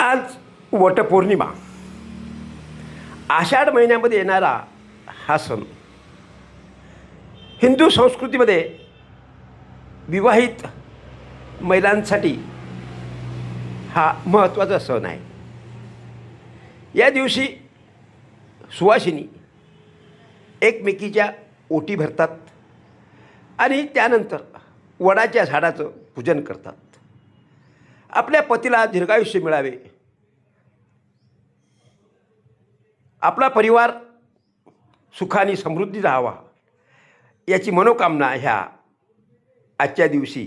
आज वटपौर्णिमा, आषाढ महिन्यामध्ये येणारा हा सण हिंदू संस्कृतीमध्ये विवाहित महिलांसाठी हा महत्त्वाचा सण आहे. या दिवशी सुवासिनी एकमेकीच्या ओटी भरतात आणि त्यानंतर वडाच्या झाडाचं पूजन करतात. आपल्या पतीला दीर्घायुष्य मिळावे, आपला परिवार सुखाने समृद्धी राहावा याची मनोकामना ह्या आजच्या दिवशी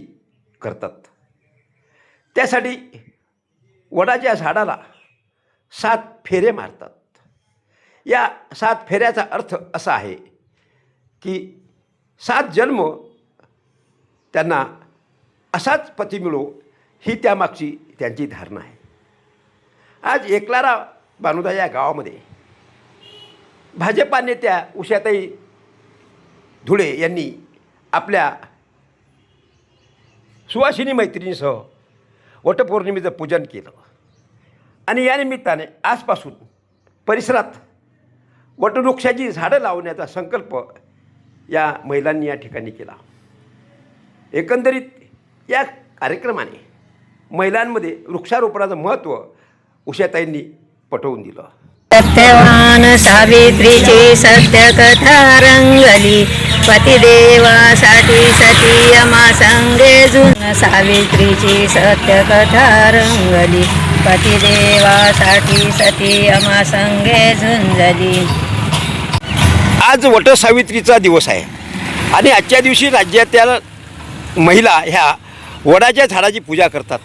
करतात. त्यासाठी वडाच्या झाडाला 7 फेरे मारतात. या 7 फेऱ्याचा अर्थ असा आहे की 7 जन्म त्यांना असाच पती मिळो ही त्यामागची त्यांची धारणा आहे. आज एकलारा बानुदा या गावामध्ये भाजपा नेत्या उषाताई धुळे यांनी आपल्या सुवासिनी मैत्रिणीसह वटपौर्णिमेचं पूजन केलं आणि या निमित्ताने आजपासून परिसरात वटवृक्षाची झाडं लावण्याचा संकल्प या महिलांनी या ठिकाणी केला. एकंदरीत या कार्यक्रमाने महिलांमध्ये वृक्षारोपणाचं महत्त्व उषाताईंनी पटवून दिलं. सत्यवान सावित्रीची सत्यकथा रंगली, पतिदेवासाठी सती अमा संगे जुन. सावित्रीची सत्यकथा रंगली, पतिदेवासाठी सती अमा संगे झुंजली. आज वटसावित्रीचा दिवस आहे आणि आजच्या दिवशी राज्यातील महिला ह्या वडाच्या झाडाची पूजा करतात.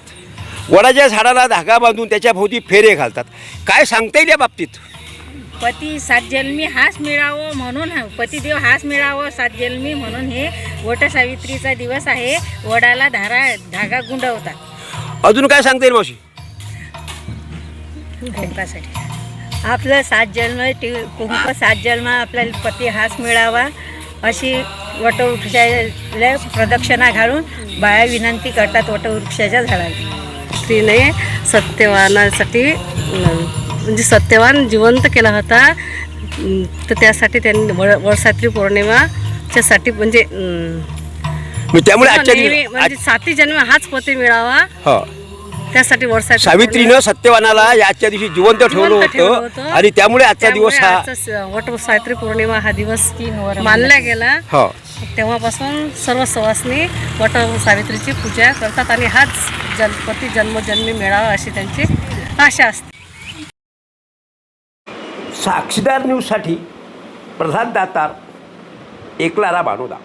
वडाच्या झाडाला धागा बांधून त्याच्या भोवती फेरे घालतात. काय सांगता येईल या बाबतीत? पती 7 जन्मी हाच मिळावं म्हणून, पतिदेव हाच मिळावं 7 जन्मी म्हणून हे वटसावित्रीचा दिवस आहे. वडाला धागा गुंडवतात. अजून काय सांगता येईल मावशी? कुंकासाठी आपलं 7 जन्म कुंक 7 जन्म आपल्याला पती हाच मिळावा अशी वटवृक्षाला प्रदक्षिणा घालून बाया विनंती करतात वटवृक्षाच्या झाडाला. स्त्रीने सत्यवानासाठी म्हणजे सत्यवान जिवंत केला होता, तर त्यासाठी त्यांनी वडसावित्री पौर्णिमाच्यासाठी म्हणजे त्यामुळे आजच्या म्हणजे 7 जन्म हाच पती मिळावा त्यासाठी सावित्रीनं सत्यवानाला आजच्या दिवशी जिवंत ठेवलं होतं आणि त्यामुळे आजचा दिवस हा वटसावित्री पौर्णिमा हा दिवस मानला गेला. तेव्हापासून सर्व सवासनी वटसावित्रीची पूजा करतात आणि हाच पती जन्मोजन्मी मिळावा अशी त्यांची आशा असते. साक्षीदार न्यूजसाठी प्रधान दातार, एकलारा बानुदा.